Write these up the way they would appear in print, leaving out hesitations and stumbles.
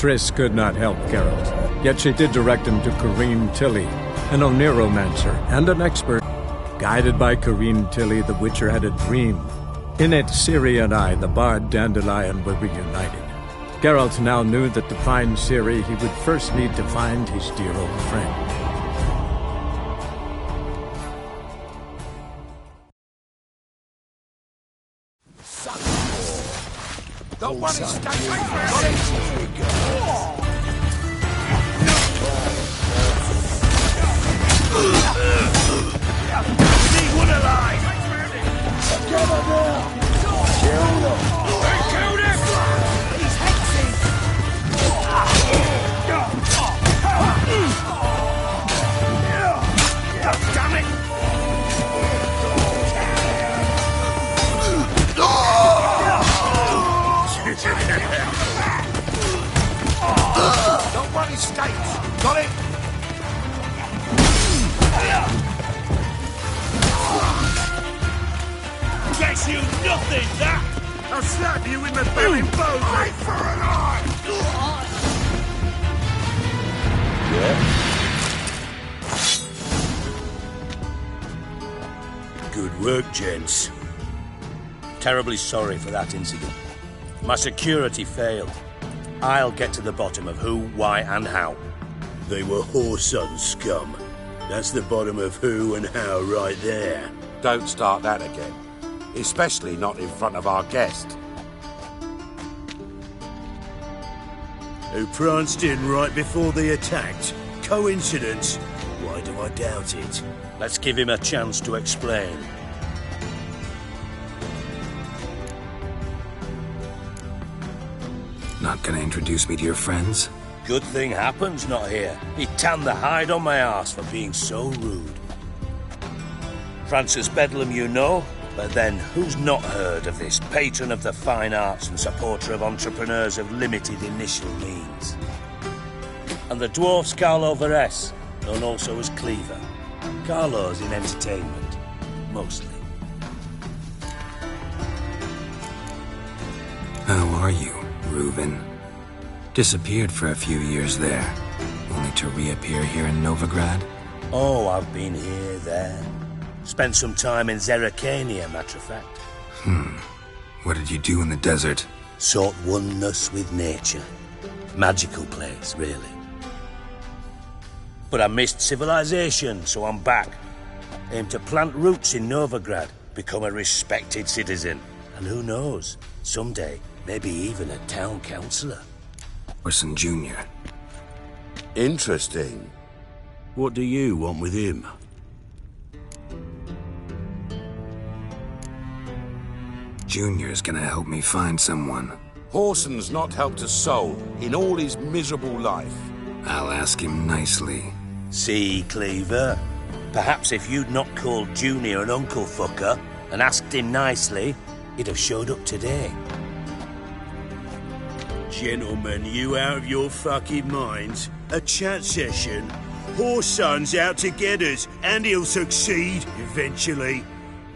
Triss could not help Geralt, yet she did direct him to Corrine Tilly, an Oniromancer and an expert. Guided by Corrine Tilly, the Witcher had a dream. In it, Ciri and I, the bard Dandelion, were reunited. Geralt now knew that to find Ciri, he would first need to find his dear old friend. The one is stuck. Need one alive! Together now! Kill them! Kill them! He's hexing! Damn it! Don't run escapes! Got it? Gets you nothing, that! I'll slap you in the belly bone! Eye for an eye! Yeah? Good work, gents. Terribly sorry for that incident. My security failed. I'll get to the bottom of who, why, and how. They were whoreson scum. That's the bottom of who and how right there. Don't start that again. Especially not in front of our guest. Who pranced in right before they attacked. Coincidence? Why do I doubt it? Let's give him a chance to explain. Not gonna introduce me to your friends? Good thing Happen's not here. He tanned the hide on my arse for being so rude. Francis Bedlam you know, but then who's not heard of this patron of the fine arts and supporter of entrepreneurs of limited initial means? And the dwarf Carlo Veres, known also as Cleaver. Carlo's in entertainment, mostly. How are you, Reuven? Disappeared for a few years there, only to reappear here in Novigrad? Oh, I've been here, there. Spent some time in Zerrikania, matter of fact. What did you do in the desert? Sought oneness with nature. Magical place, really. But I missed civilization, so I'm back. Aim to plant roots in Novigrad, become a respected citizen. And who knows, someday, maybe even a town councillor. Orson Jr. Interesting. What do you want with him? Junior's gonna help me find someone. Horson's not helped a soul in all his miserable life. I'll ask him nicely. See, Cleaver? Perhaps if you'd not called Junior an uncle fucker and asked him nicely, he'd have showed up today. Gentlemen, you out of your fucking minds? A chat session? Horson's out to get us, and he'll succeed, eventually.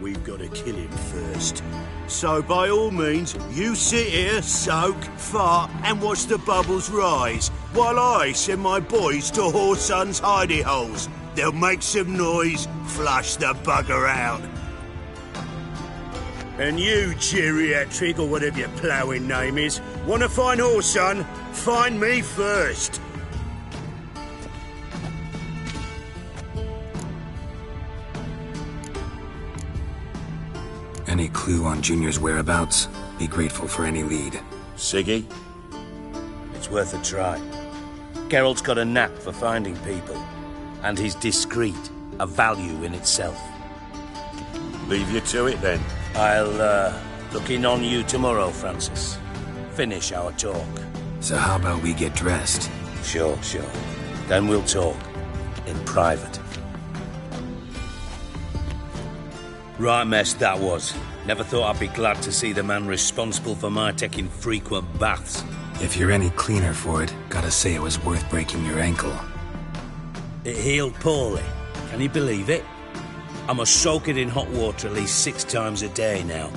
We've got to kill him first. So by all means, you sit here, soak, fart, and watch the bubbles rise, while I send my boys to Horson's hidey holes. They'll make some noise, flush the bugger out. And you, geriatric, or whatever your ploughing name is, want to find Horson? Find me first. Any clue on Junior's whereabouts? Be grateful for any lead. Siggy? It's worth a try. Geralt's got a knack for finding people. And he's discreet, a value in itself. Leave you to it then. I'll, look in on you tomorrow, Francis. Finish our talk. So how about we get dressed? Sure. Then we'll talk. In private. Right mess that was. Never thought I'd be glad to see the man responsible for my taking frequent baths. If you're any cleaner for it, gotta say it was worth breaking your ankle. It healed poorly. Can you believe it? I must soak it in hot water at least 6 times a day now.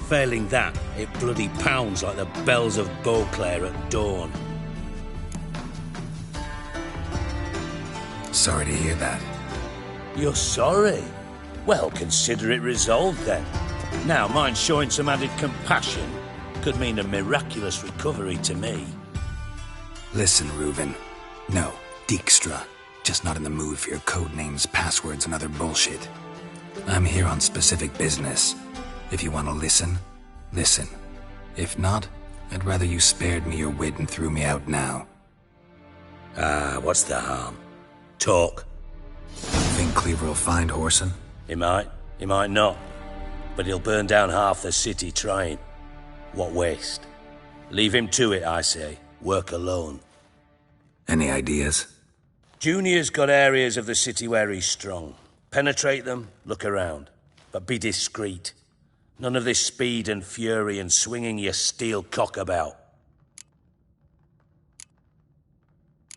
Failing that, it bloody pounds like the bells of Beauclair at dawn. Sorry to hear that. You're sorry? Well, consider it resolved then. Now, mind showing some added compassion could mean a miraculous recovery to me. Listen, Reuven. No, Dijkstra. Just not in the mood for your code names, passwords, and other bullshit. I'm here on specific business. If you want to listen, listen. If not, I'd rather you spared me your wit and threw me out now. What's the harm? Talk. Think Cleaver will find Whoreson? He might not. But he'll burn down half the city trying. What waste? Leave him to it, I say. Work alone. Any ideas? Junior's got areas of the city where he's strong. Penetrate them, look around. But be discreet. None of this speed and fury and swinging your steel cock about.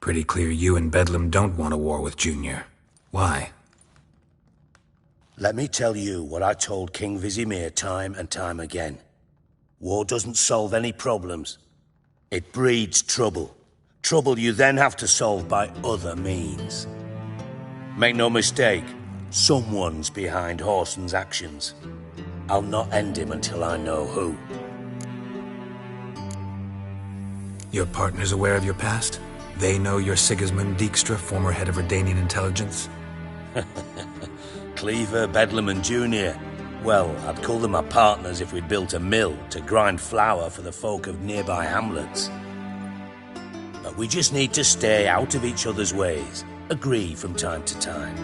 Pretty clear you and Bedlam don't want a war with Junior. Why? Let me tell you what I told King Vizimir time and time again. War doesn't solve any problems. It breeds trouble. Trouble you then have to solve by other means. Make no mistake, someone's behind Whoreson's actions. I'll not end him until I know who. Your partner's aware of your past? They know you're Sigismund Dijkstra, former head of Redanian intelligence? Cleaver, Bedlam and Junior. Well, I'd call them my partners if we'd built a mill to grind flour for the folk of nearby hamlets. But we just need to stay out of each other's ways, agree from time to time.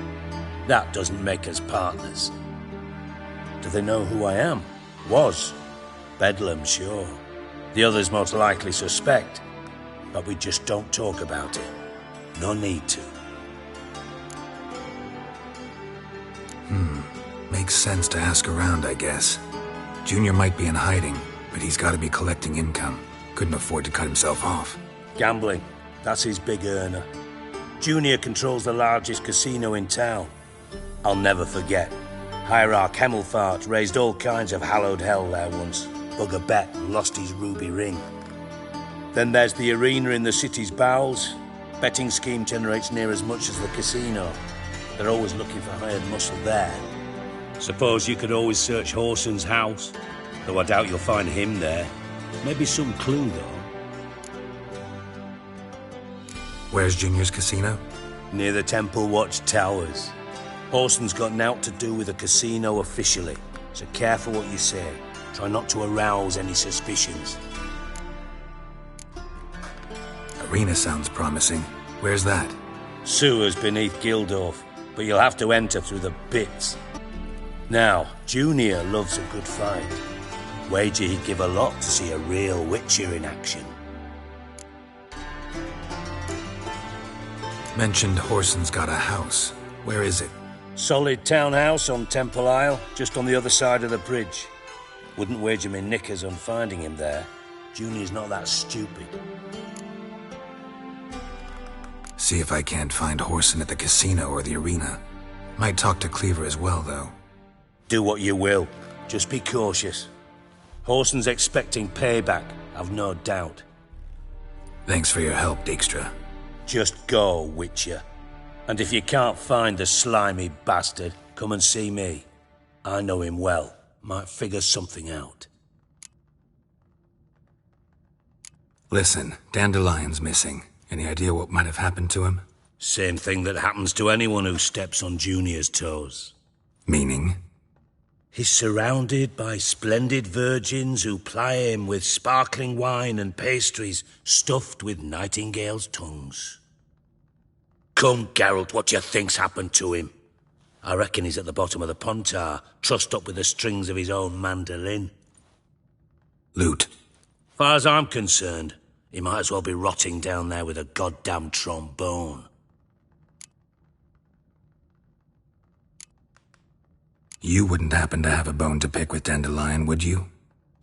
That doesn't make us partners. Do they know who I am? Was. Bedlam, sure. The others most likely suspect. But we just don't talk about it. No need to. Makes sense to ask around, I guess. Junior might be in hiding, but he's got to be collecting income. Couldn't afford to cut himself off. Gambling. That's his big earner. Junior controls the largest casino in town. I'll never forget. Hierarch Hemmelfart raised all kinds of hallowed hell there once. Bug a bet and lost his ruby ring. Then there's the arena in the city's bowels. Betting scheme generates near as much as the casino. They're always looking for hired muscle there. Suppose you could always search Whoreson's house, though I doubt you'll find him there. Maybe some clue, though. Where's Junior's casino? Near the Temple Watch Towers. Whoreson's got naught to do with the casino officially, so careful what you say. Try not to arouse any suspicions. Arena sounds promising. Where's that? Sewers beneath Gildorf, but you'll have to enter through the pits. Now, Junior loves a good fight. Wager he'd give a lot to see a real Witcher in action. Mentioned Whoreson's got a house. Where is it? Solid townhouse on Temple Isle, just on the other side of the bridge. Wouldn't wager me knickers on finding him there. Junior's not that stupid. See if I can't find Whoreson at the casino or the arena. Might talk to Cleaver as well, though. Do what you will. Just be cautious. Whoreson's expecting payback, I've no doubt. Thanks for your help, Dijkstra. Just go, Witcher. And if you can't find the slimy bastard, come and see me. I know him well. Might figure something out. Listen, Dandelion's missing. Any idea what might have happened to him? Same thing that happens to anyone who steps on Junior's toes. Meaning? He's surrounded by splendid virgins who ply him with sparkling wine and pastries stuffed with nightingales' tongues. Come, Geralt, what do you think's happened to him? I reckon he's at the bottom of the Pontar, trussed up with the strings of his own mandolin. Loot. Far as I'm concerned, he might as well be rotting down there with a goddamn trombone. You wouldn't happen to have a bone to pick with Dandelion, would you?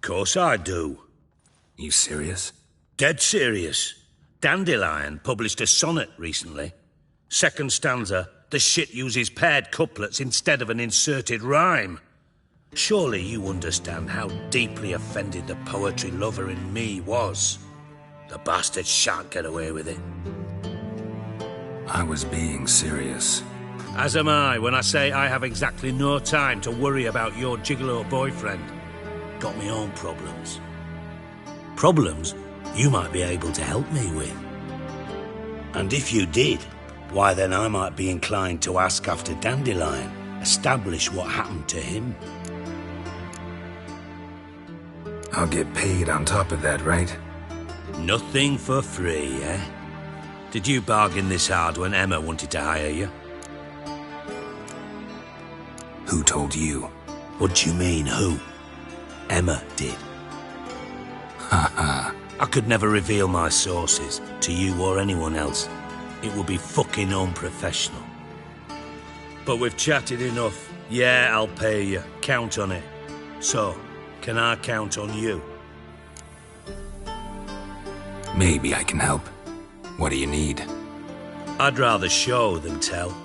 Course I do. You serious? Dead serious. Dandelion published a sonnet recently. Second stanza, the shit uses paired couplets instead of an inserted rhyme. Surely you understand how deeply offended the poetry lover in me was. The bastard shan't get away with it. I was being serious. As am I when I say I have exactly no time to worry about your gigolo boyfriend. Got me own problems. Problems you might be able to help me with. And if you did, why then I might be inclined to ask after Dandelion, establish what happened to him. I'll get paid on top of that, right? Nothing for free, eh? Did you bargain this hard when Emma wanted to hire you? Who told you? What do you mean, who? Emma did. Haha. I could never reveal my sources to you or anyone else. It would be fucking unprofessional. But we've chatted enough. Yeah, I'll pay you. Count on it. So, can I count on you? Maybe I can help. What do you need? I'd rather show than tell.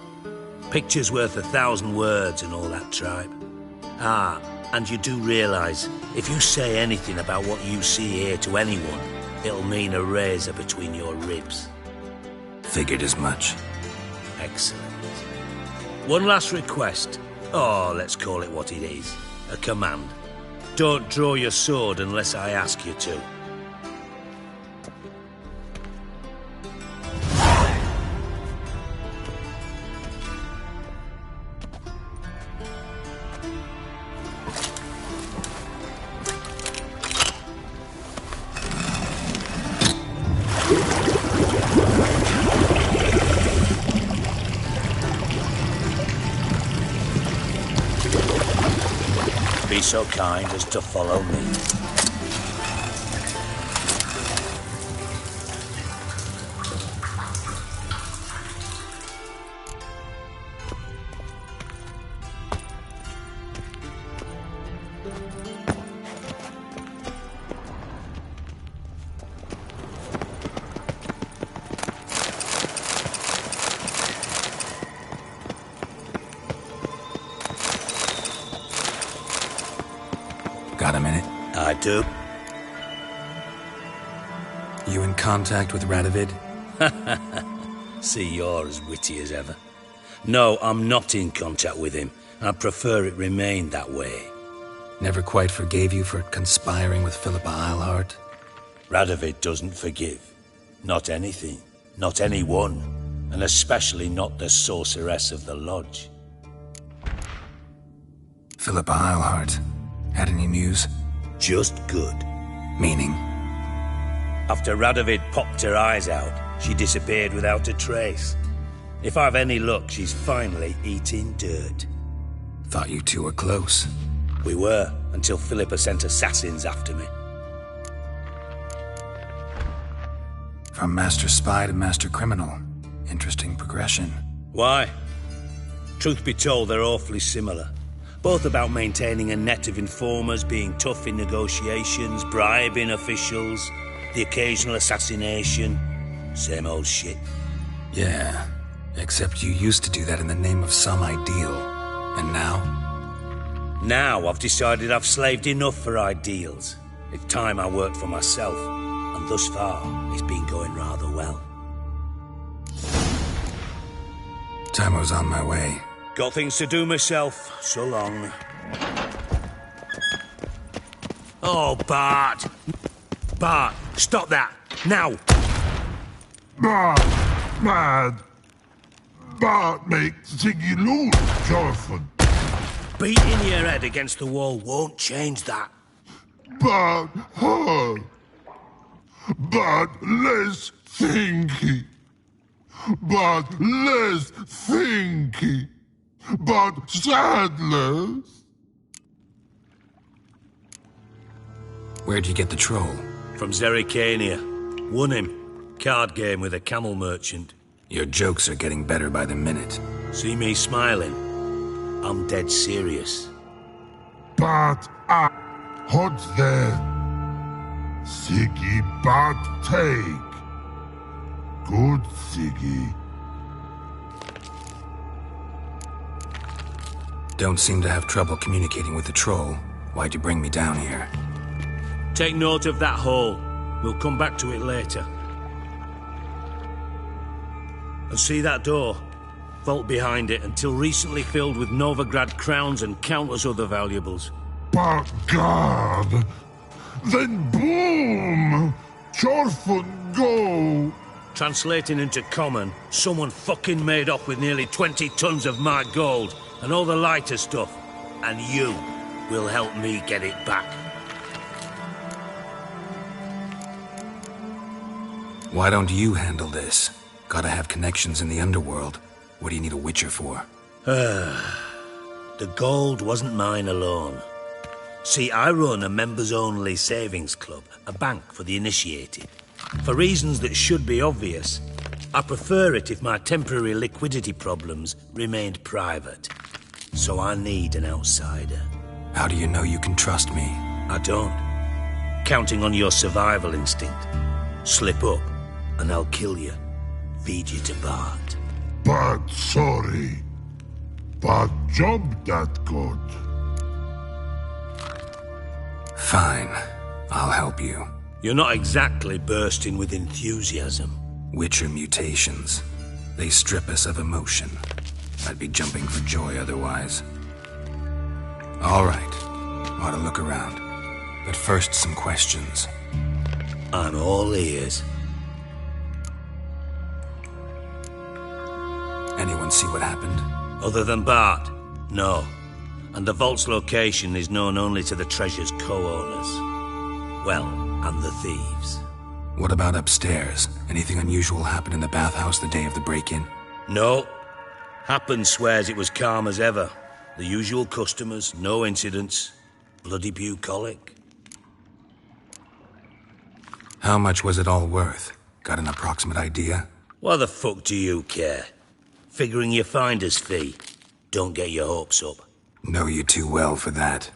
Picture's worth 1,000 words and all that tripe. Ah, and you do realise, if you say anything about what you see here to anyone, it'll mean a razor between your ribs. Figured as much. Excellent. One last request. Oh, let's call it what it is. A command. Don't draw your sword unless I ask you to. Be so kind as to follow me. Got a minute? I do. You in contact with Radovid? See, you're as witty as ever. No, I'm not in contact with him. I prefer it remained that way. Never quite forgave you for conspiring with Philippa Eilhart? Radovid doesn't forgive. Not anything. Not anyone. And especially not the sorceress of the lodge. Philippa Eilhart. Had any news? Just good. Meaning? After Radovid popped her eyes out, she disappeared without a trace. If I've any luck, she's finally eating dirt. Thought you two were close. We were, until Philippa sent assassins after me. From master spy to master criminal. Interesting progression. Why? Truth be told, they're awfully similar. Both about maintaining a net of informers, being tough in negotiations, bribing officials, the occasional assassination. Same old shit. Yeah, except you used to do that in the name of some ideal. And now? Now I've decided I've slaved enough for ideals. It's time I worked for myself, and thus far, it's been going rather well. Time I was on my way. Got things to do myself. So long. Oh, Bart! Bart, stop that! Now! Mad. Bart makes Sigismund joyful. Beating your head against the wall won't change that. But hard. But less thinky. But less thinky. But sadless. Where'd you get the troll? From Zerrikania. Won him. Card game with a camel merchant. Your jokes are getting better by the minute. See me smiling? I'm dead serious. But hot there. Siggy but take. Good Siggy. Don't seem to have trouble communicating with the troll. Why'd you bring me down here? Take note of that hole. We'll come back to it later. And see that door? Vault behind it, until recently filled with Novigrad crowns and countless other valuables. But God! Then boom! Chorfun go! Translating into common, someone fucking made off with nearly 20 tons of my gold, and all the lighter stuff. And you will help me get it back. Why don't you handle this? Gotta have connections in the underworld. What do you need a witcher for? The gold wasn't mine alone. See, I run a members-only savings club, a bank for the initiated. For reasons that should be obvious, I prefer it if my temporary liquidity problems remained private. So I need an outsider. How do you know you can trust me? I don't. Counting on your survival instinct. Slip up, and I'll kill you. Feed you to Bart. But sorry. But job that good. Fine. I'll help you. You're not exactly bursting with enthusiasm. Witcher mutations. They strip us of emotion. I'd be jumping for joy otherwise. All right. Ought to look around. But first, some questions. I'm all ears. Anyone see what happened? Other than Bart? No. And the vault's location is known only to the treasure's co-owners. Well, and the thieves. What about upstairs? Anything unusual happen in the bathhouse the day of the break-in? No. Happen swears it was calm as ever. The usual customers, no incidents. Bloody bucolic. How much was it all worth? Got an approximate idea? Why the fuck do you care? Figuring your finder's fee. Don't get your hopes up. Know you too well for that.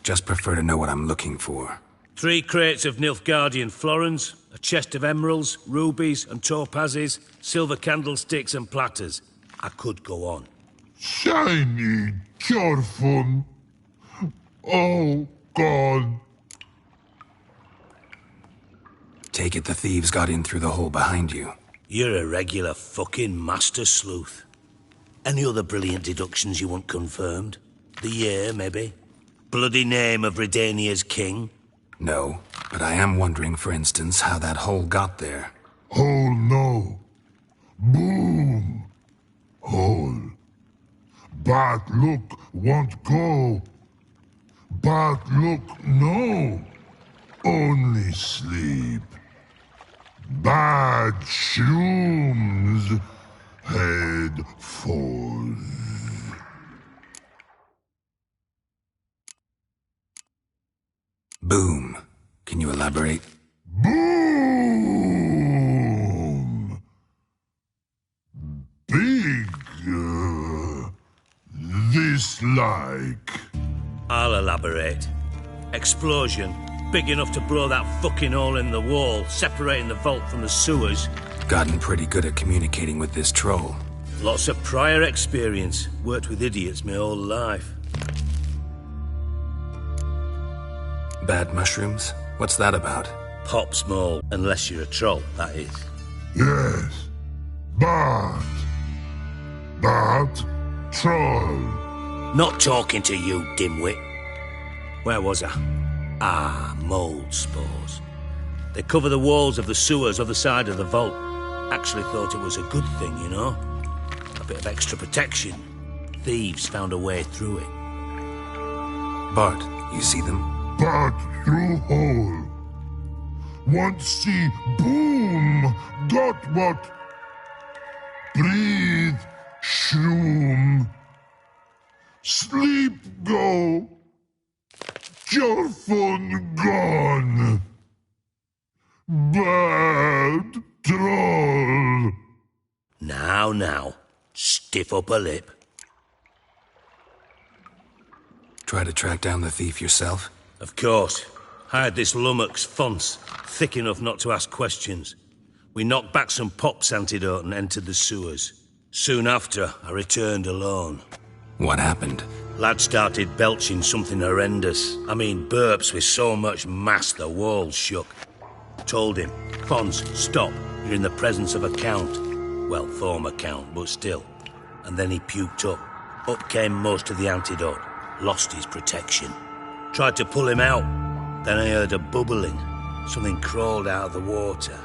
Just prefer to know what I'm looking for. 3 crates of Nilfgaardian florins, a chest of emeralds, rubies and topazes, silver candlesticks and platters. I could go on. Shiny Chorfun. Oh, God. Take it the thieves got in through the hole behind you. You're a regular fucking master sleuth. Any other brilliant deductions you want confirmed? The year, maybe? Bloody name of Redania's king? No, but I am wondering, for instance, how that hole got there. Hole no. Boom. Hole. But look won't go. But look no. Only sleep. Bad shrooms. Head falls. Boom. Can you elaborate? Boom! Big. This like. I'll elaborate. Explosion. Big enough to blow that fucking hole in the wall, separating the vault from the sewers. Gotten pretty good at communicating with this troll. Lots of prior experience. Worked with idiots my whole life. Bad mushrooms? What's that about? Pop small, unless you're a troll, that is. Yes. But. Troll. Not talking to you, dimwit. Where was I? Ah, mold spores. They cover the walls of the sewers other side of the vault. Actually thought it was a good thing, you know? A bit of extra protection. Thieves found a way through it. Bart, you see them? But through hole. Want see boom. Got what? Breathe. Shroom. Sleep go. Your phone gone. Bad troll. Now. Stiff upper lip. Try to track down the thief yourself? Of course. Hired this lummox Fonce, thick enough not to ask questions. We knocked back some pops antidote and entered the sewers. Soon after, I returned alone. What happened? Lad started belching something horrendous. I mean, burps with so much mass the walls shook. Told him, Fonce, stop. You're in the presence of a count. Well, former count, but still. And then he puked up. Up came most of the antidote. Lost his protection. Tried to pull him out. Then I heard a bubbling. Something crawled out of the water.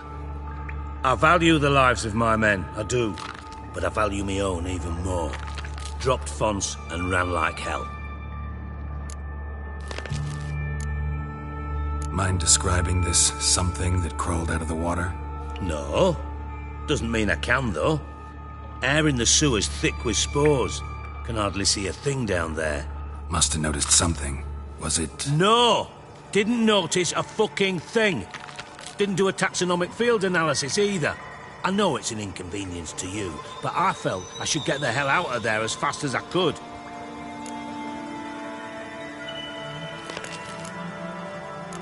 I value the lives of my men, I do. But I value my own even more. Dropped fonts and ran like hell. Mind describing this something that crawled out of the water? No. Doesn't mean I can, though. Air in the sewer's thick with spores. Can hardly see a thing down there. Must have noticed something. Was it... No! Didn't notice a fucking thing. Didn't do a taxonomic field analysis either. I know it's an inconvenience to you, but I felt I should get the hell out of there as fast as I could.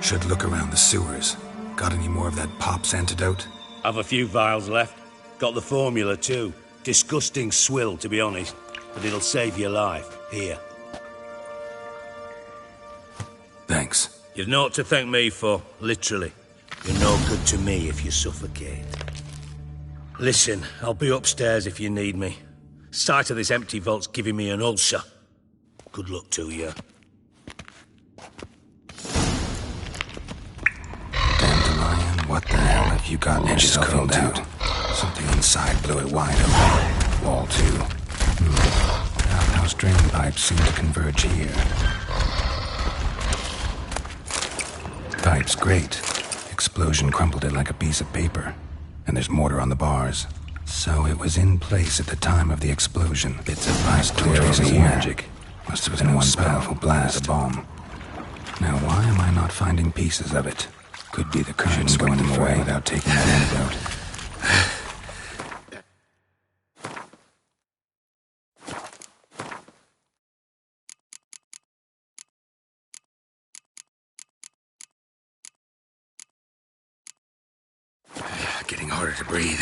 Should look around the sewers. Got any more of that Pop's antidote? I've a few vials left. Got the formula too. Disgusting swill, to be honest. But it'll save your life. Here. Thanks. You've naught to thank me for, literally. You're no good to me if you suffocate. Listen, I'll be upstairs if you need me. Sight of this empty vault's giving me an ulcer. Good luck to you. Dandelion, what the hell have you got yourself into? Something inside blew it wide open. Wall too. Outhouse drain pipes seem to converge here. Pipes great. Explosion crumpled it like a piece of paper. And there's mortar on the bars. So it was in place at the time of the explosion. Bits of pipe trails of magic. Must have been one powerful blast. A bomb. Now why am I not finding pieces of it? Could be the current going them away without taking the antidote. Getting harder to breathe.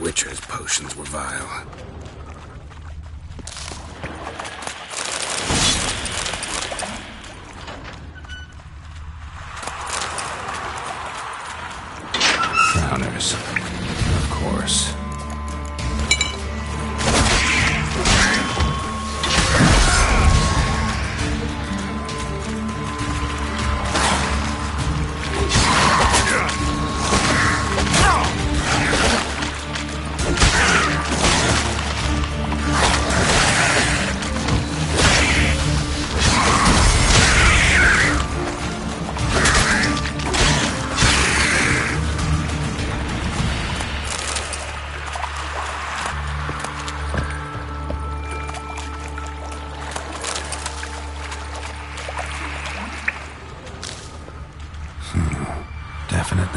Witcher's potions were vile. Frowners, of course.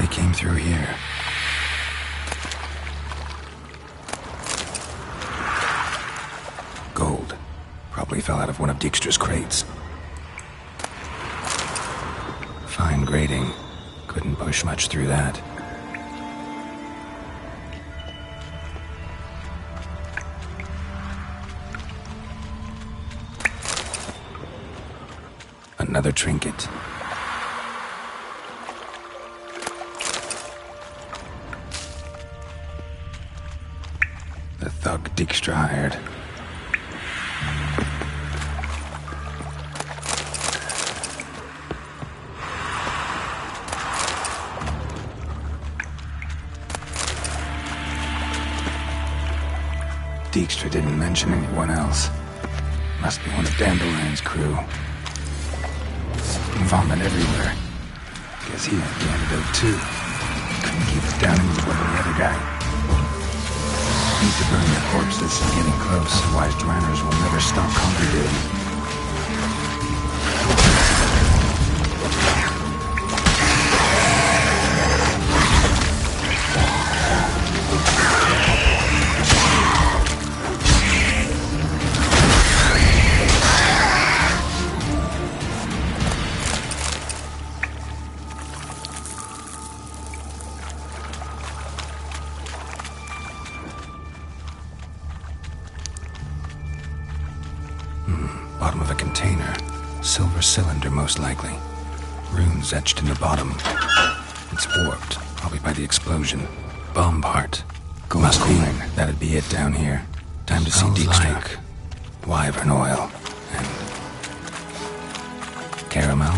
they came through here. Gold. Probably fell out of one of Dijkstra's crates. Fine grading. Couldn't push much through that. Another trinket. The thug Dijkstra hired. Dijkstra didn't mention anyone else. Must be one of Dandelion's crew. Vomit everywhere. Guess he had the antidote too. Couldn't keep it down any more than the other guy. Need to burn the corpses. Getting close, otherwise Dranners will never stop congregating. Bottom of a container. Silver cylinder, most likely. Runes etched in the bottom. It's warped, probably by the explosion. Bomb part. Must be. That'd be it down here. Time to see Dijkstra. Like wyvern oil. And caramel.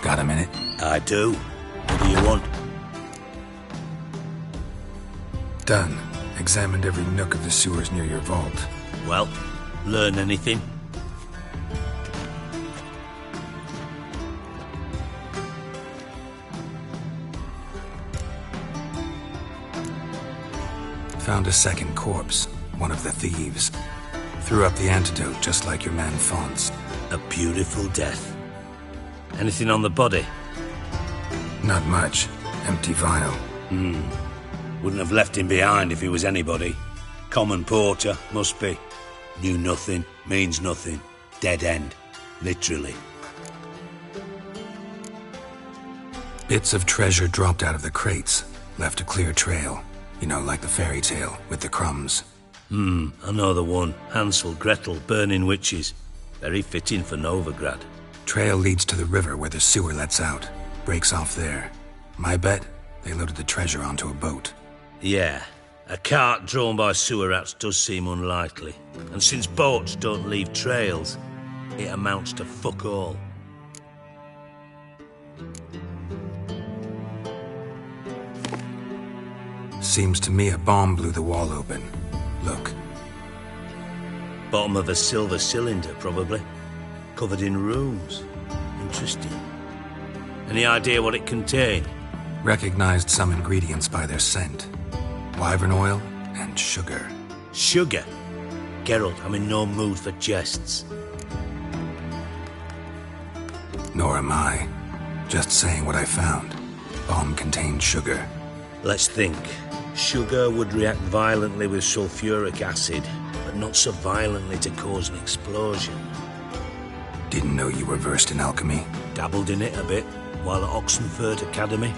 Got a minute? I do. What do you want? Done. Examined every nook of the sewers near your vault. Well, learn anything? Found a second corpse. One of the thieves. Threw up the antidote just like your man Fonz. A beautiful death. Anything on the body? Not much. Empty vial. Wouldn't have left him behind if he was anybody. Common porter, must be. Knew nothing, means nothing. Dead end. Literally. Bits of treasure dropped out of the crates. Left a clear trail. You know, like the fairy tale, with the crumbs. I know the one. Hansel, Gretel, burning witches. Very fitting for Novigrad. Trail leads to the river where the sewer lets out. Breaks off there. My bet, they loaded the treasure onto a boat. Yeah, a cart drawn by sewer rats does seem unlikely. And since boats don't leave trails, it amounts to fuck all. Seems to me a bomb blew the wall open. Look. Bottom of a silver cylinder, probably. Covered in runes. Interesting. Any idea what it contained? Recognized some ingredients by their scent. Wyvern oil and sugar. Sugar? Geralt, I'm in no mood for jests. Nor am I. Just saying what I found. Bomb contained sugar. Let's think. Sugar would react violently with sulfuric acid, but not so violently to cause an explosion. Didn't know you were versed in alchemy. Dabbled in it a bit while at Oxenford Academy.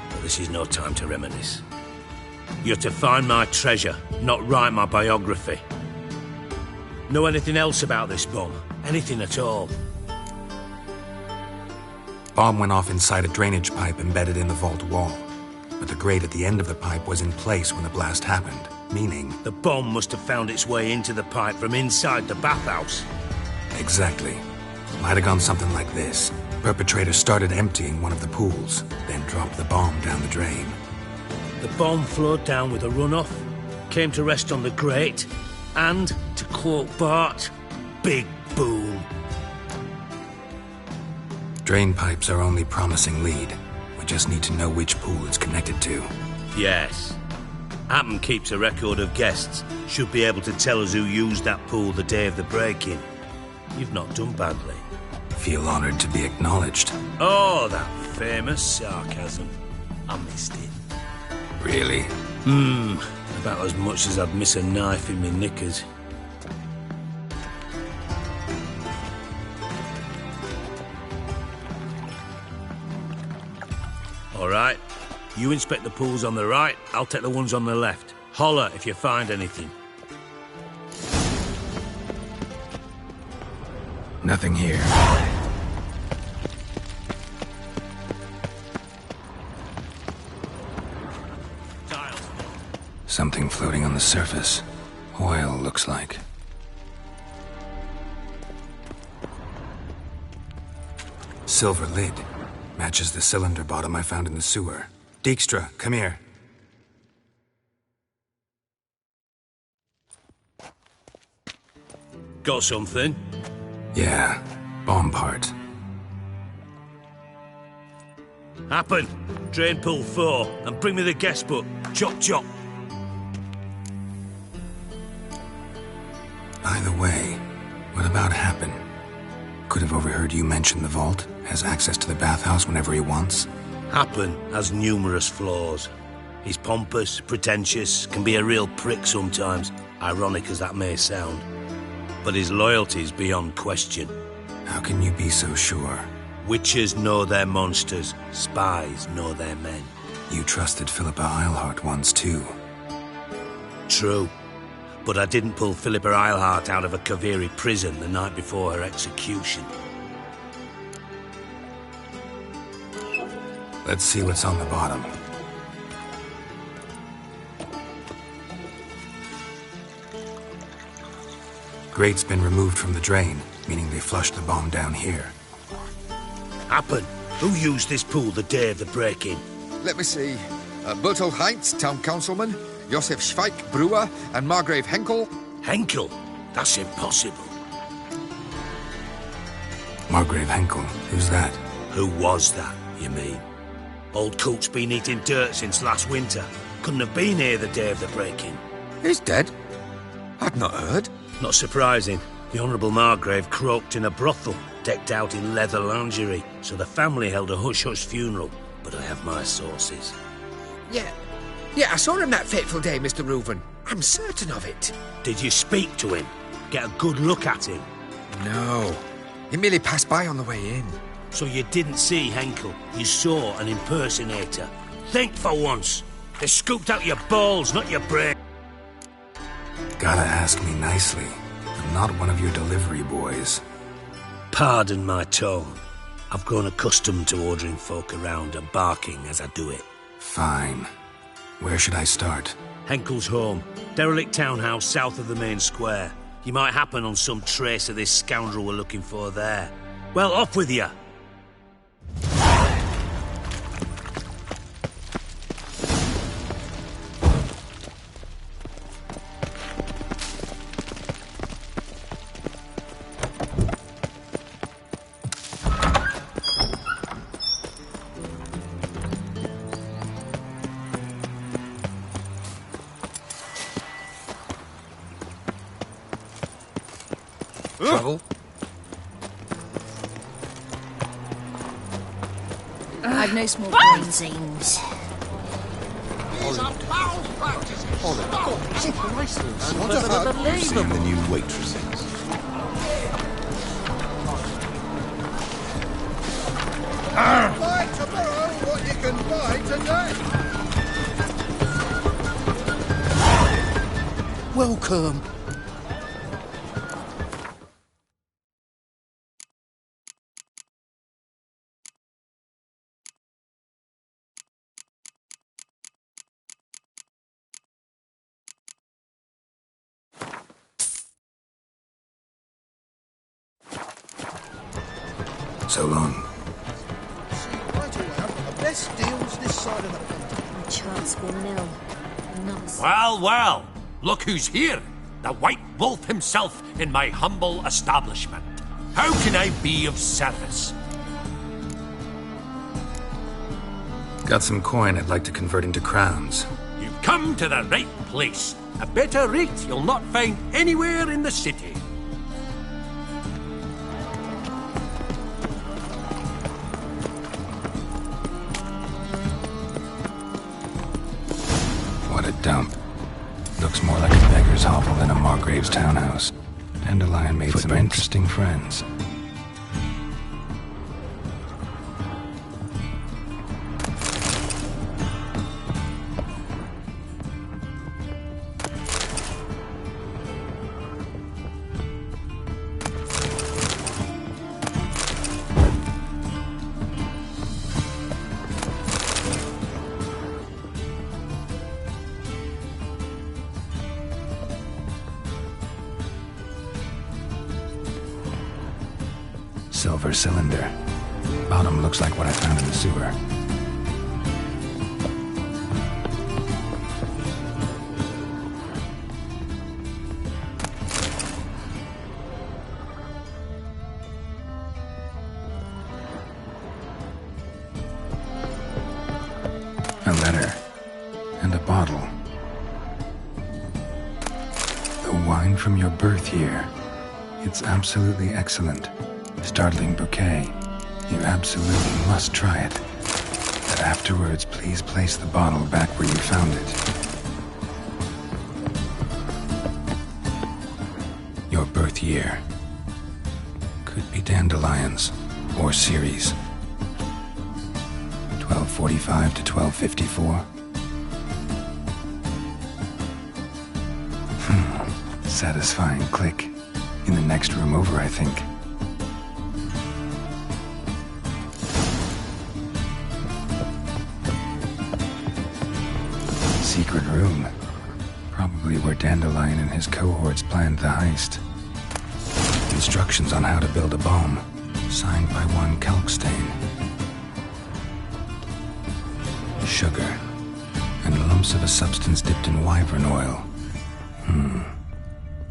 But this is no time to reminisce. You're to find my treasure, not write my biography. Know anything else about this bomb? Anything at all? Bomb went off inside a drainage pipe embedded in the vault wall. But the grate at the end of the pipe was in place when the blast happened, meaning... The bomb must have found its way into the pipe from inside the bathhouse. Exactly. Might have gone something like this. Perpetrator started emptying one of the pools, then dropped the bomb down the drain. The bomb flowed down with a runoff, came to rest on the grate, and, to quote Bart, big boom. Drain pipes are only promising lead. We just need to know which pool it's connected to. Yes. Hammond keeps a record of guests. Should be able to tell us who used that pool the day of the break-in. You've not done badly. Feel honored to be acknowledged. Oh, that famous sarcasm. I missed it. Really? About as much as I'd miss a knife in my knickers. All right. You inspect the pools on the right, I'll take the ones on the left. Holler if you find anything. Nothing here. Tiles. Something floating on the surface. Oil, looks like. Silver lid. Matches the cylinder bottom I found in the sewer. Dijkstra, come here. Got something? Yeah, bomb part. Happen. Drain pool 4, and bring me the guest book. Chop chop. Either way, what about Happen? Could have overheard you mention the vault. Has access to the bathhouse whenever he wants. Happen has numerous flaws. He's pompous, pretentious, can be a real prick sometimes, ironic as that may sound. But his loyalty's beyond question. How can you be so sure? Witches know their monsters, spies know their men. You trusted Philippa Eilhart once too. True. But I didn't pull Philippa Eilhart out of a Kaviri prison the night before her execution. Let's see what's on the bottom. Grate's been removed from the drain, meaning they flushed the bomb down here. Happen. Who used this pool the day of the break-in? Let me see. Bertel Heinz, town councilman, Josef Schweik, brewer, and Margrave Henkel. Henkel? That's impossible. Margrave Henkel, who's that? Who was that, you mean? Old Coot's been eating dirt since last winter. Couldn't have been here the day of the break-in. He's dead? I'd not heard. Not surprising. The Honourable Margrave croaked in a brothel, decked out in leather lingerie, so the family held a hush-hush funeral. But I have my sources. Yeah, I saw him that fateful day, Mr. Reuven. I'm certain of it. Did you speak to him? Get a good look at him? No. He merely passed by on the way in. So you didn't see Henkel, you saw an impersonator. Think for once. They scooped out your balls, not your brain. Gotta ask me nicely. I'm not one of your delivery boys. Pardon my tone. I've grown accustomed to ordering folk around and barking as I do it. Fine. Where should I start? Henkel's home. Derelict townhouse south of the main square. You might happen on some trace of this scoundrel we're looking for there. Well, off with you. Trouble? I've no small cuisines. Seeing the new waitresses. Buy tomorrow what you can buy today. Welcome. So long. See right around the best deals this side of the pond. The chance will mill. Another Well, well, look who's here. The White Wolf himself in my humble establishment. How can I be of service? Got some coin I'd like to convert into crowns. You've come to the right place. A better rate you'll not find anywhere in the city. What a dump. Looks more like a beggar's hovel than a Margrave's townhouse. Dandelion made some interesting friends. Silver cylinder. Bottom looks like what I found in the sewer. A letter. And a bottle. The wine from your birth year. It's absolutely excellent. Startling bouquet. You absolutely must try it. But afterwards, please place the bottle back where you found it. Your birth year. Could be dandelions. Or Ceres. 1245 to 1254. Satisfying click. In the next room over, I think. Secret room. Probably where Dandelion and his cohorts planned the heist. Instructions on how to build a bomb. Signed by one Kalkstain. Sugar. And lumps of a substance dipped in wyvern oil.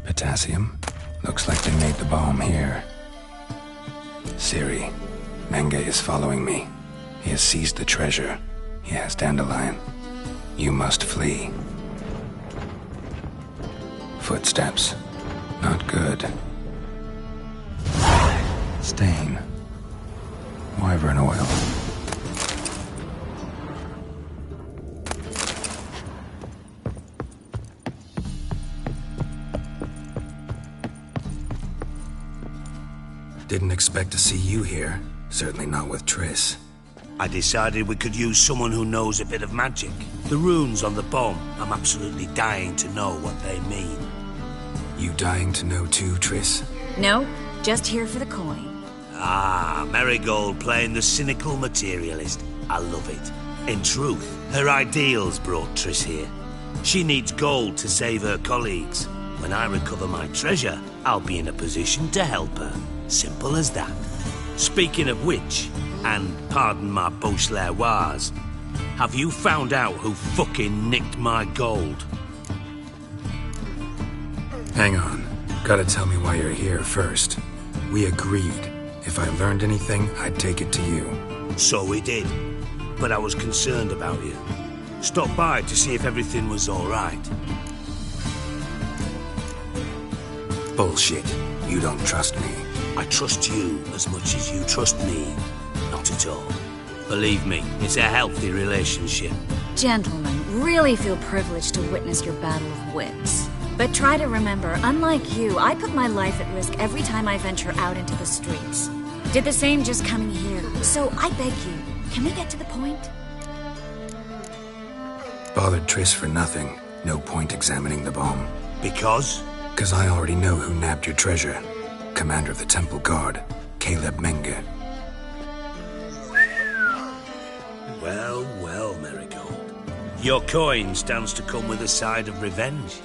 Potassium. Looks like they made the bomb here. Siri. Menge is following me. He has seized the treasure. He has Dandelion. You must flee. Footsteps. Not good. Stain. Wyvern oil. Didn't expect to see you here. Certainly not with Triss. I decided we could use someone who knows a bit of magic. The runes on the bomb, I'm absolutely dying to know what they mean. You dying to know too, Triss? No, just here for the coin. Ah, Marigold playing the cynical materialist. I love it. In truth, her ideals brought Triss here. She needs gold to save her colleagues. When I recover my treasure, I'll be in a position to help her. Simple as that. Speaking of which, and pardon my Beauclervoise, have you found out who fucking nicked my gold? Hang on. Gotta tell me why you're here first. We agreed. If I learned anything, I'd take it to you. So we did. But I was concerned about you. Stopped by to see if everything was all right. Bullshit. You don't trust me. I trust you as much as you trust me. Not at all. Believe me, it's a healthy relationship. Gentlemen, really feel privileged to witness your battle of wits. But try to remember, unlike you, I put my life at risk every time I venture out into the streets. Did the same just coming here. So I beg you, can we get to the point? Bothered Triss for nothing. No point examining the bomb. Because? Because I already know who nabbed your treasure. Commander of the Temple Guard, Caleb Menge. Well, well, Marigold. Your coin stands to come with a side of revenge.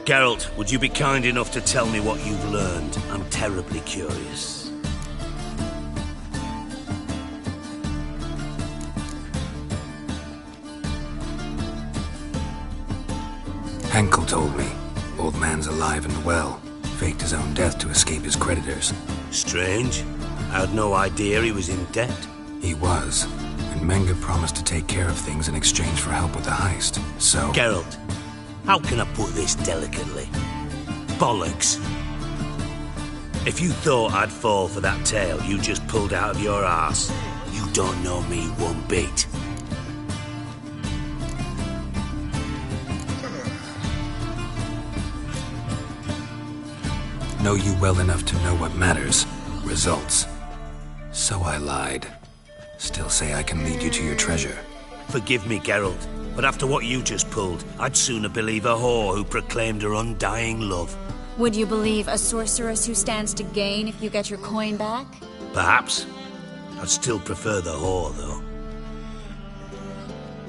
Geralt, would you be kind enough to tell me what you've learned? I'm terribly curious. Henkel told me. Old man's alive and well. Faked his own death to escape his creditors. Strange. I had no idea he was in debt. He was. And Menge promised to take care of things in exchange for help with the heist. So... Geralt, how can I put this delicately? Bollocks. If you thought I'd fall for that tale you just pulled out of your arse, you don't know me one bit. Know you well enough to know what matters. Results. So I lied. Still say I can lead you to your treasure. Forgive me, Geralt, but after what you just pulled, I'd sooner believe a whore who proclaimed her undying love. Would you believe a sorceress who stands to gain if you get your coin back? Perhaps. I'd still prefer the whore, though.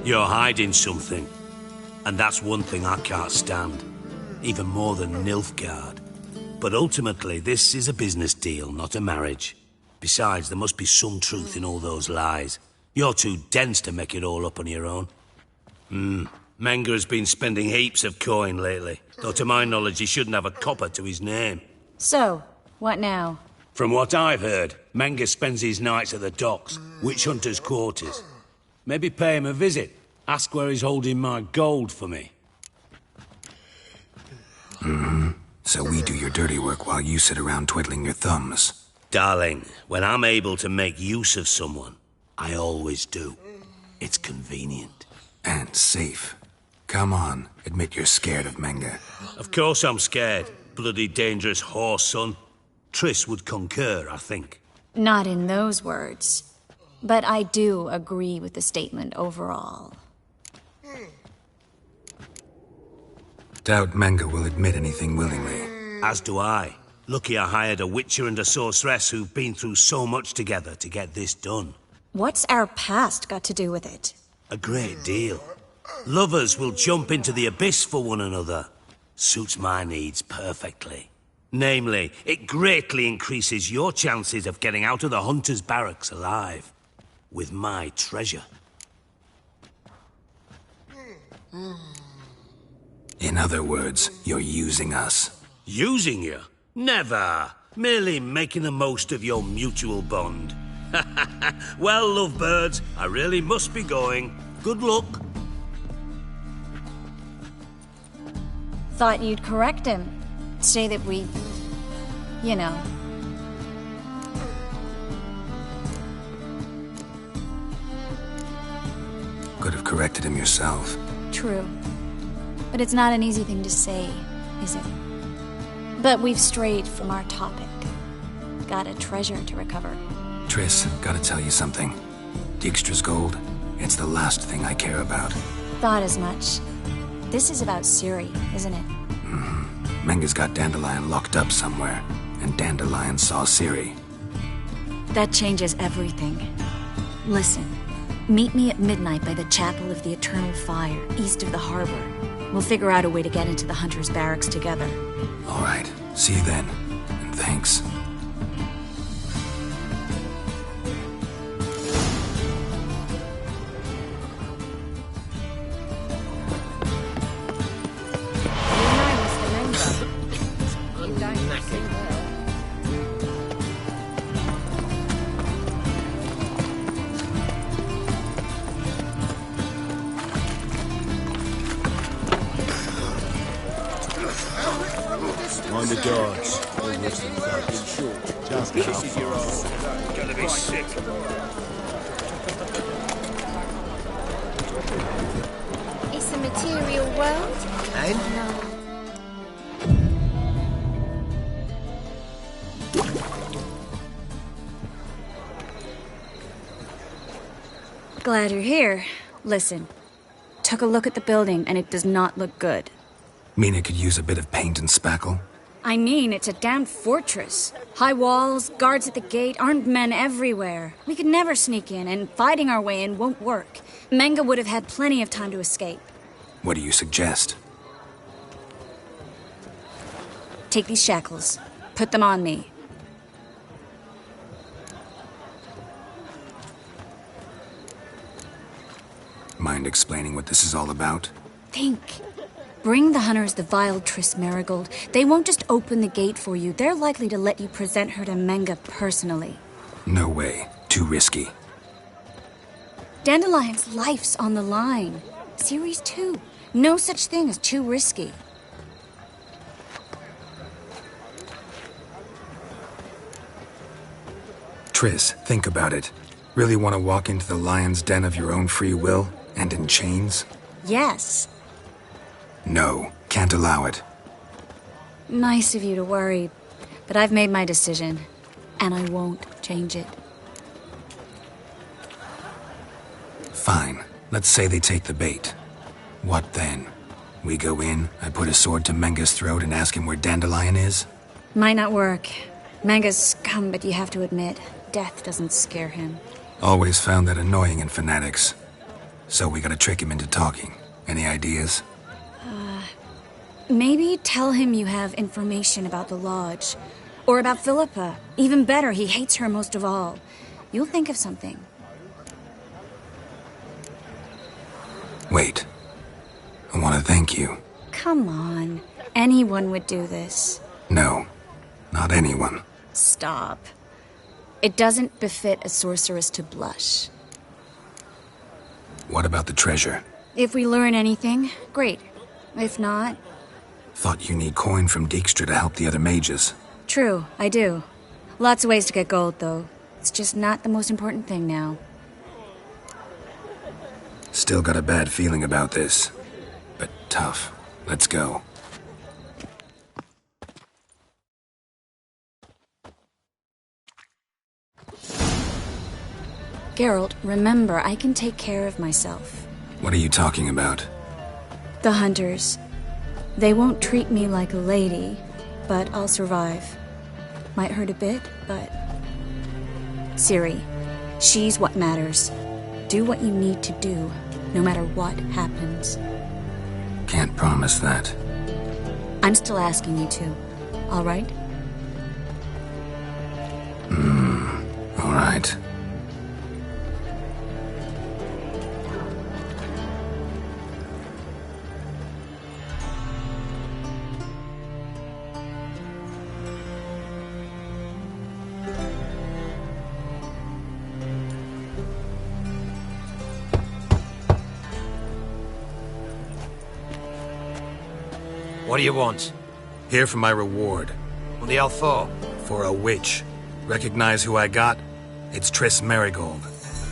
You're hiding something, and that's one thing I can't stand. Even more than Nilfgaard. But ultimately, this is a business deal, not a marriage. Besides, there must be some truth in all those lies. You're too dense to make it all up on your own. Menge has been spending heaps of coin lately, though to my knowledge he shouldn't have a copper to his name. So, what now? From what I've heard, Menge spends his nights at the docks, witch hunters' quarters. Maybe pay him a visit. Ask where he's holding my gold for me. So we do your dirty work while you sit around twiddling your thumbs. Darling, when I'm able to make use of someone, I always do. It's convenient. And safe. Come on, admit you're scared of Menge. Of course I'm scared. Bloody dangerous whore, son. Triss would concur, I think. Not in those words. But I do agree with the statement overall. Doubt Menge will admit anything willingly. As do I. Lucky I hired a witcher and a sorceress who've been through so much together to get this done. What's our past got to do with it? A great deal. Lovers will jump into the abyss for one another. Suits my needs perfectly. Namely, it greatly increases your chances of getting out of the hunter's barracks alive. With my treasure. In other words, you're using us. Using you? Never. Merely making the most of your mutual bond. Well, lovebirds, I really must be going. Good luck. Thought you'd correct him. Say that we... you know... Could have corrected him yourself. True. But it's not an easy thing to say, is it? But we've strayed from our topic. Got a treasure to recover. Triss, gotta tell you something. Dijkstra's gold, it's the last thing I care about. Thought as much. This is about Ciri, isn't it? Menge's got Dandelion locked up somewhere, and Dandelion saw Ciri. That changes everything. Listen, meet me at midnight by the Chapel of the Eternal Fire, east of the harbor. We'll figure out a way to get into the Hunter's barracks together. All right, see you then, and thanks. Mind the guards. All rest of the fucking short. Just kisses your ass. Gonna be sick. It's a material world. And? No. Glad you're here. Listen, took a look at the building and it does not look good. Mean it could use a bit of paint and spackle? I mean, it's a damn fortress. High walls, guards at the gate, armed men everywhere. We could never sneak in, and fighting our way in won't work. Menga would have had plenty of time to escape. What do you suggest? Take these shackles. Put them on me. Mind explaining what this is all about? Think. Bring the hunters the vile Triss Marigold. They won't just open the gate for you. They're likely to let you present her to Menga personally. No way. Too risky. Dandelion's life's on the line. Series 2. No such thing as too risky. Triss, think about it. Really want to walk into the lion's den of your own free will? And in chains? Yes. No, can't allow it. Nice of you to worry, but I've made my decision, and I won't change it. Fine. Let's say they take the bait. What then? We go in, I put a sword to Menga's throat and ask him where Dandelion is? Might not work. Menga's scum, but you have to admit, death doesn't scare him. Always found that annoying in fanatics. So we gotta trick him into talking. Any ideas? Maybe tell him you have information about the Lodge. Or about Philippa. Even better, he hates her most of all. You'll think of something. Wait. I want to thank you. Come on. Anyone would do this. No. Not anyone. Stop. It doesn't befit a sorceress to blush. What about the treasure? If we learn anything, great. If not... Thought you need coin from Dijkstra to help the other mages. True, I do. Lots of ways to get gold, though. It's just not the most important thing now. Still got a bad feeling about this. But tough. Let's go. Geralt, remember, I can take care of myself. What are you talking about? The hunters. They won't treat me like a lady, but I'll survive. Might hurt a bit, but... Ciri, she's what matters. Do what you need to do, no matter what happens. Can't promise that. I'm still asking you to, all right? All right. What do you want? Here for my reward. What the hell for? For a witch. Recognize who I got? It's Triss Marigold.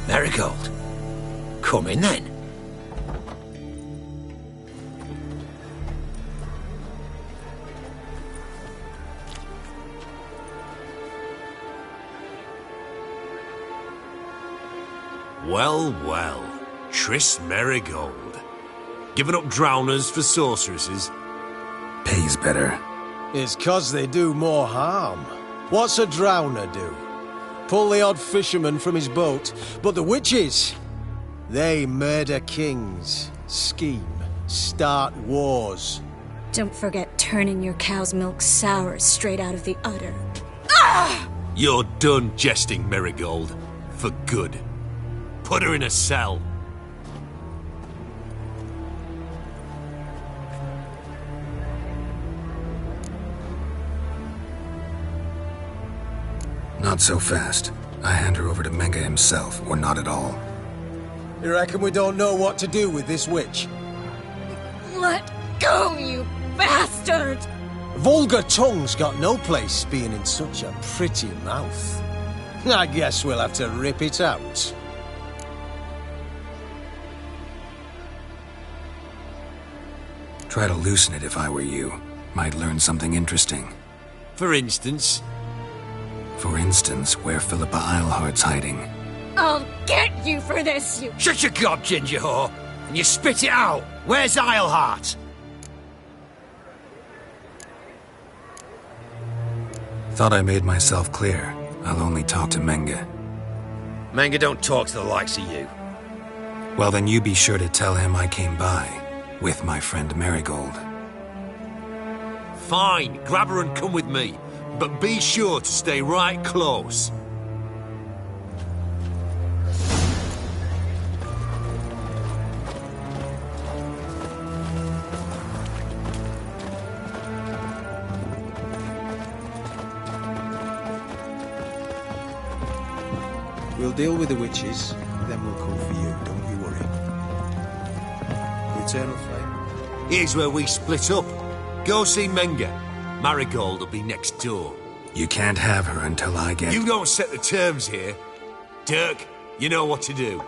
Marigold? Come in then. Well, well. Triss Marigold. Giving up drowners for sorceresses? Pays better. It's 'cause they do more harm. What's a drowner do? Pull the odd fisherman from his boat. But the witches, they murder kings, scheme, start wars. Don't forget turning your cow's milk sour straight out of the udder. You're done jesting, Marigold. For good. Put her in a cell. Not so fast. I hand her over to Menga himself, or not at all. You reckon we don't know what to do with this witch? Let go, you bastard! Vulgar tongue's got no place being in such a pretty mouth. I guess we'll have to rip it out. Try to loosen it if I were you. Might learn something interesting. For instance? For instance, where Philippa Eilhart's hiding. I'll get you for this, you... Shut your gob, ginger whore, and you spit it out. Where's Eilhart? Thought I made myself clear. I'll only talk to Menge. Menge don't talk to the likes of you. Well, then you be sure to tell him I came by, with my friend Marigold. Fine, grab her and come with me. But be sure to stay right close. We'll deal with the witches, then we'll come for you, don't you worry. Eternal flame. Here's where we split up. Go see Menge. Marigold will be next door. You can't have her until I get... You don't set the terms here. Dirk, you know what to do.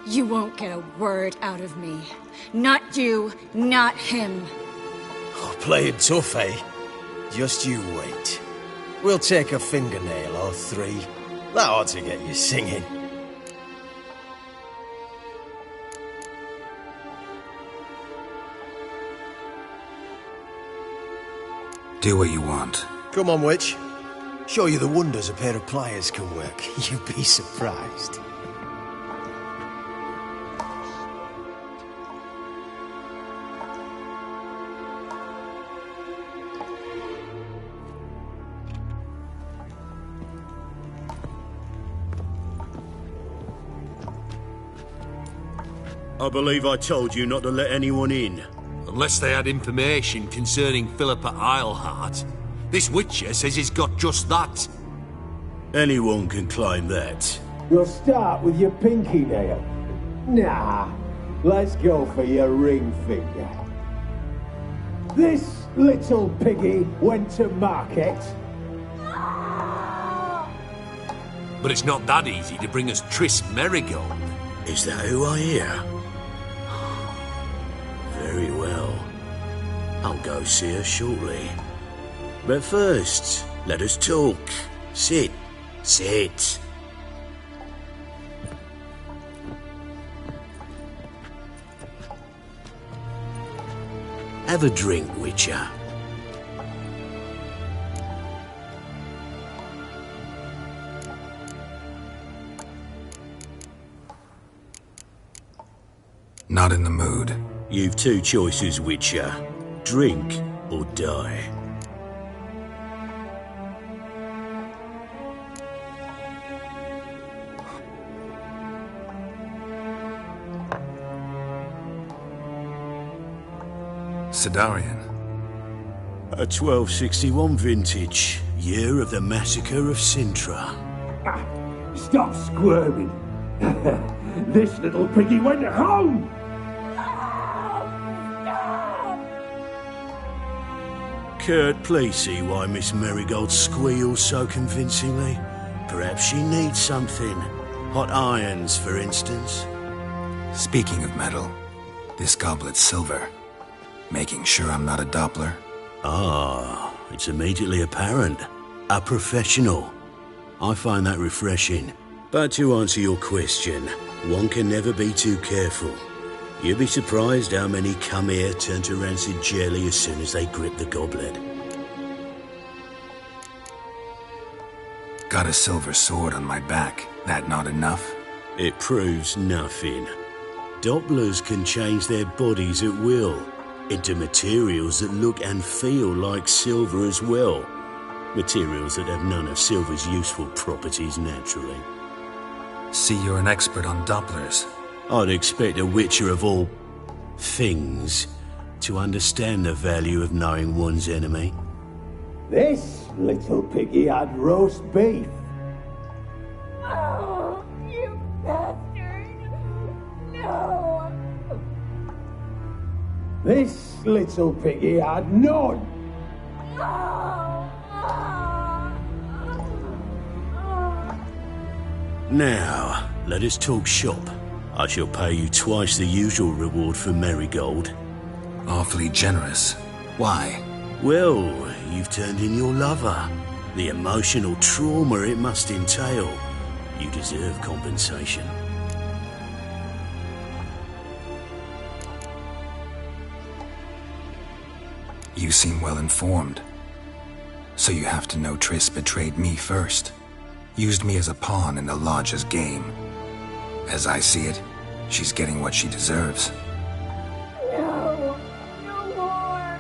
You won't get a word out of me. Not you, not him. Oh, playing tough, eh? Just you wait. We'll take a fingernail or three. That ought to get you singing. Do what you want. Come on, witch. Show you the wonders a pair of pliers can work. You'd be surprised. I believe I told you not to let anyone in. Unless they had information concerning Philippa Eilhart. This witcher says he's got just that. Anyone can claim that. You'll start with your pinky nail. Nah, let's go for your ring finger. This little piggy went to market. But it's not that easy to bring us Tris Marigold. Is that who I hear? Very well. I'll go see her shortly. But first, let us talk. Sit. Sit. Have a drink, Witcher. Not in the mood. You've two choices, Witcher. Drink or die. Sidarian. A 1261 vintage, year of the massacre of Sintra. Stop squirming. This little piggy went home! Kurt, please see why Miss Marigold squeals so convincingly. Perhaps she needs something. Hot irons, for instance. Speaking of metal, this goblet's silver. Making sure I'm not a Doppler. Ah, it's immediately apparent. A professional. I find that refreshing. But to answer your question, one can never be too careful. You'd be surprised how many come here turn to rancid jelly as soon as they grip the goblet. Got a silver sword on my back. That not enough? It proves nothing. Dopplers can change their bodies at will into materials that look and feel like silver as well. Materials that have none of silver's useful properties naturally. See, you're an expert on Dopplers. I'd expect a witcher of all things to understand the value of knowing one's enemy. This little piggy had roast beef. Oh, you bastard! No! This little piggy had none. Now, let us talk shop. I shall pay you twice the usual reward for Marigold. Awfully generous. Why? Well, you've turned in your lover. The emotional trauma it must entail. You deserve compensation. You seem well informed. So you have to know Triss betrayed me first. Used me as a pawn in the Lodge's game. As I see it, she's getting what she deserves. No. No more.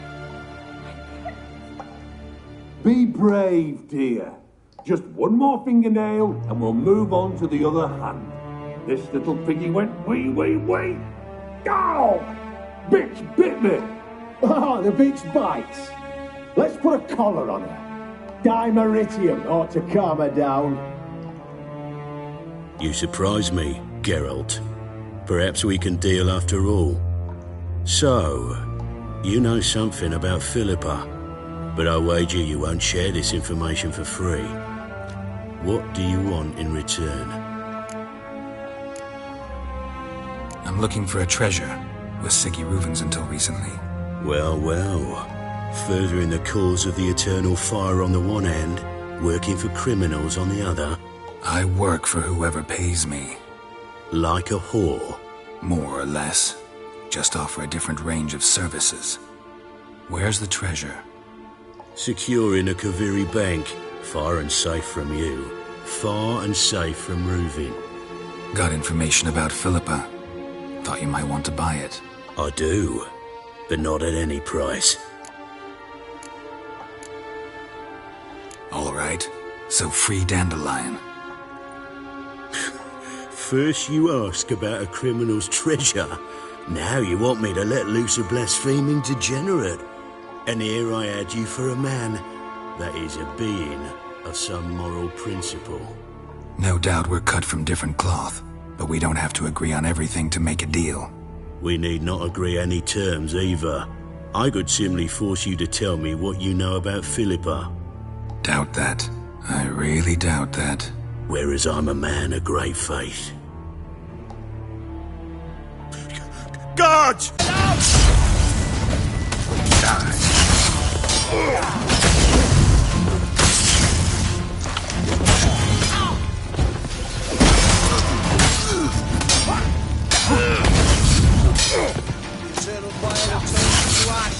Be brave, dear. Just one more fingernail and we'll move on to the other hand. This little piggy went wee. Oh! Bitch bit me! Oh, the bitch bites. Let's put a collar on her. Dimeritium ought to calm her down. You surprise me, Geralt. Perhaps we can deal after all. So, you know something about Philippa, but I wager you won't share this information for free. What do you want in return? I'm looking for a treasure. Was Siggy Reuven's until recently. Well. Furthering the cause of the eternal fire on the one hand, working for criminals on the other. I work for whoever pays me. Like a whore? More or less. Just offer a different range of services. Where's the treasure? Secure in a Kaviri bank, far and safe from you. Far and safe from Reuven. Got information about Philippa. Thought you might want to buy it. I do, but not at any price. All right, so free Dandelion. First you ask about a criminal's treasure. Now you want me to let loose a blaspheming degenerate. And here I had you for a man. That is a being of some moral principle. No doubt we're cut from different cloth, but we don't have to agree on everything to make a deal. We need not agree any terms either. I could simply force you to tell me what you know about Philippa. Doubt that. I really doubt that. Whereas I'm a man of great faith. Guards! Eternal fire will turn you to ash.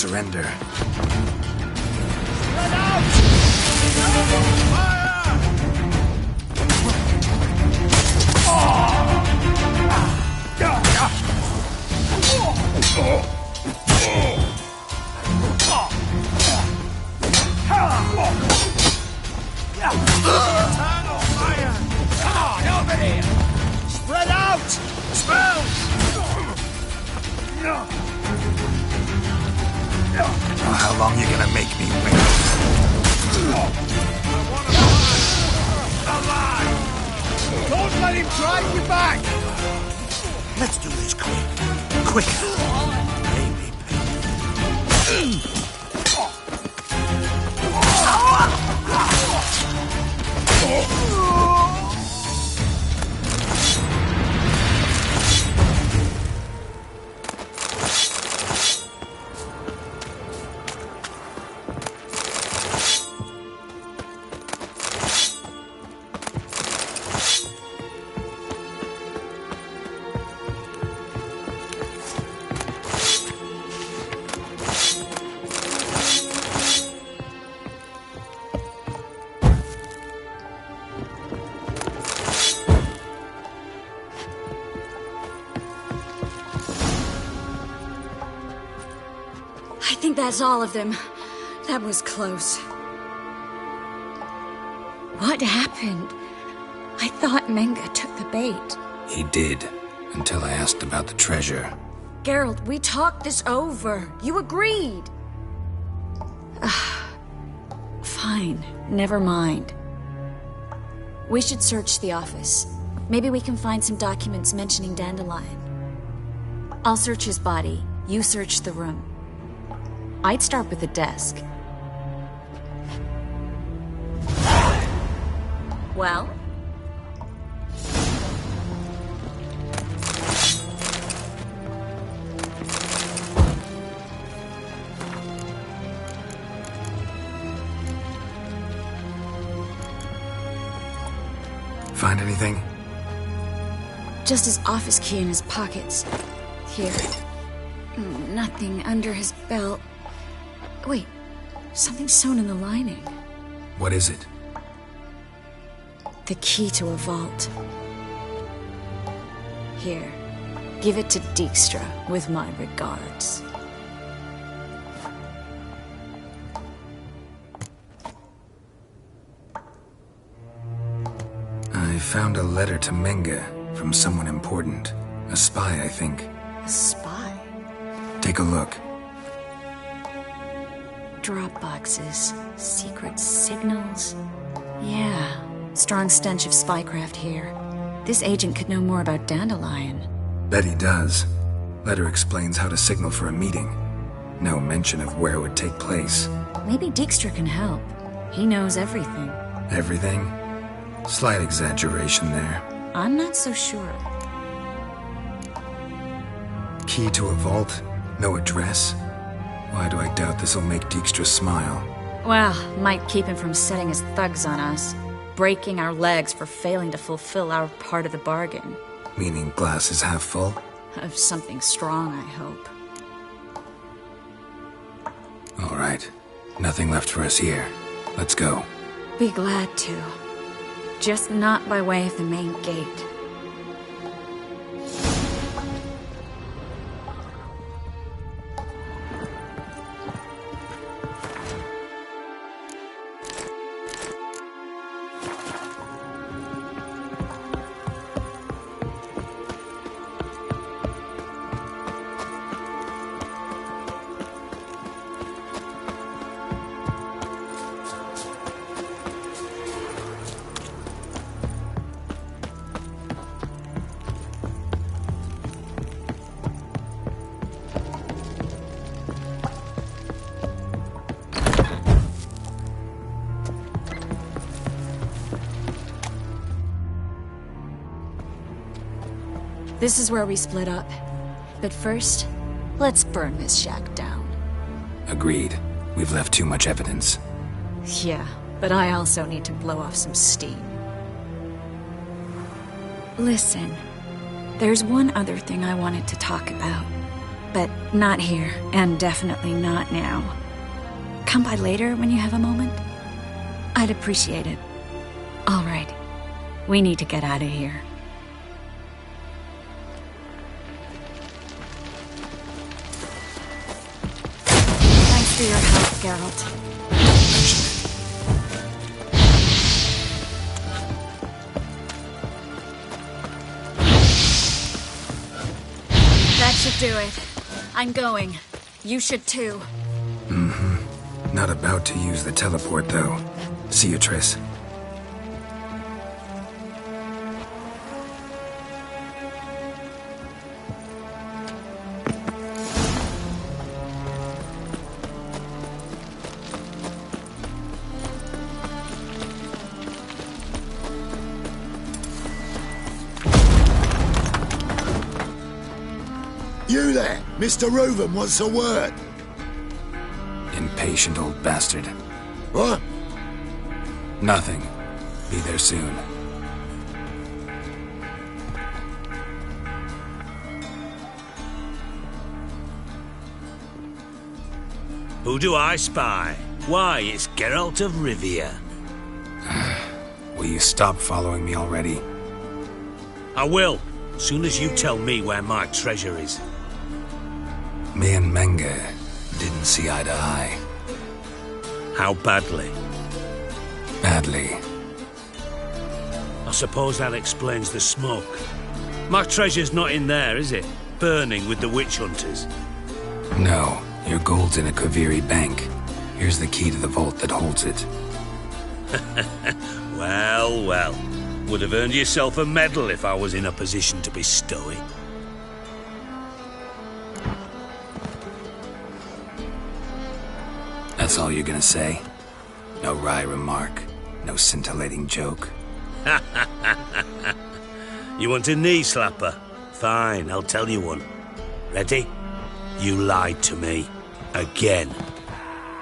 Surrender. Spells! Well, how long you gonna make me wait? Alive! Don't let him drive you back! Let's do this quick. Quicker. Maybe. I think that's all of them. That was close. What happened? I thought Menga took the bait. He did, until I asked about the treasure. Geralt, we talked this over. You agreed. Fine, never mind. We should search the office. Maybe we can find some documents mentioning Dandelion. I'll search his body. You search the room. I'd start with the desk. Well? Find anything? Just his office key in his pockets. Here. Nothing under his belt. Wait, something's sewn in the lining. What is it? The key to a vault. Here, give it to Dijkstra with my regards. I found a letter to Menga from someone important. A spy, I think. A spy? Take a look. Drop boxes, secret signals. Yeah, strong stench of spycraft here. This agent could know more about Dandelion. Bet he does. Letter explains how to signal for a meeting. No mention of where it would take place. Maybe Dijkstra can help. He knows everything. Everything? Slight exaggeration there. I'm not so sure. Key to a vault? No address? Why do I doubt this'll make Dijkstra smile? Well, might keep him from setting his thugs on us. Breaking our legs for failing to fulfill our part of the bargain. Meaning glass is half full? Of something strong, I hope. All right. Nothing left for us here. Let's go. Be glad to. Just not by way of the main gate. This is where we split up. But first, let's burn this shack down. Agreed. We've left too much evidence. Yeah, but I also need to blow off some steam. Listen, there's one other thing I wanted to talk about. But not here, and definitely not now. Come by later when you have a moment? I'd appreciate it. All right. We need to get out of here. Thanks for your help, Geralt. should do it. I'm going. You should too. Mm-hmm. Not about to use the teleport, though. See you, Triss. You there! Mr. Reuven wants a word. Impatient old bastard. What? Nothing. Be there soon. Who do I spy? Why, it's Geralt of Rivia. Will you stop following me already? I will, as soon as you tell me where my treasure is. Me and Menge didn't see eye to eye. How badly? Badly. I suppose that explains the smoke. My treasure's not in there, is it? Burning with the witch hunters. No, your gold's in a Kaviri bank. Here's the key to the vault that holds it. Well, well. Would have earned yourself a medal if I was in a position to bestow it. That's all you're gonna say? No wry remark? No scintillating joke? You want a knee slapper? Fine, I'll tell you one. Ready? You lied to me. Again.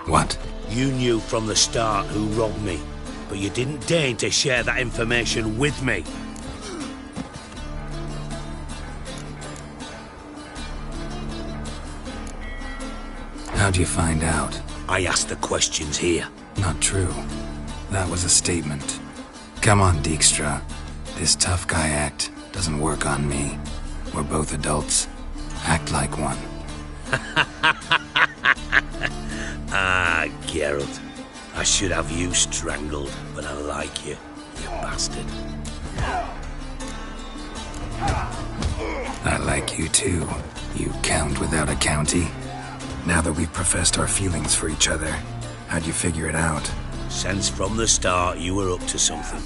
What? You knew from the start who robbed me, but you didn't deign to share that information with me. How'd you find out? I asked the questions here. Not true. That was a statement. Come on, Dijkstra. This tough guy act doesn't work on me. We're both adults. Act like one. Ah, Geralt. I should have you strangled, but I like you, you bastard. I like you too, you count without a county. Now that we've professed our feelings for each other, how'd you figure it out? Since from the start you were up to something.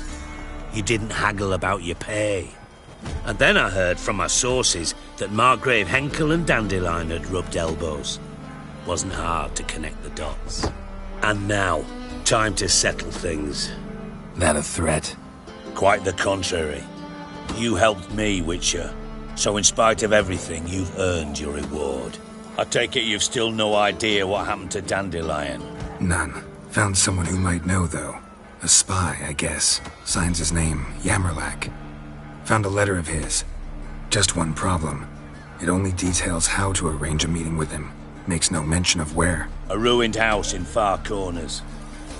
You didn't haggle about your pay. And then I heard from my sources that Margrave Henkel and Dandelion had rubbed elbows. Wasn't hard to connect the dots. And now, time to settle things. That a threat? Quite the contrary. You helped me, Witcher. So in spite of everything, you've earned your reward. I take it you've still no idea what happened to Dandelion? None. Found someone who might know, though. A spy, I guess. Signs his name, Yammerlak. Found a letter of his. Just one problem. It only details how to arrange a meeting with him. Makes no mention of where. A ruined house in Far Corners.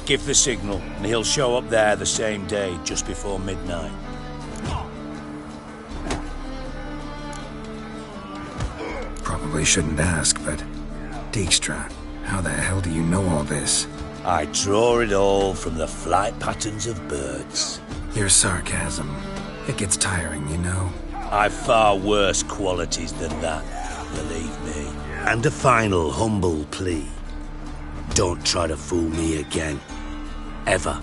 Give the signal, and he'll show up there the same day, just before midnight. Probably shouldn't ask, but... Dijkstra, how the hell do you know all this? I draw it all from the flight patterns of birds. Your sarcasm. It gets tiring, you know. I've far worse qualities than that, believe me. And a final humble plea. Don't try to fool me again. Ever.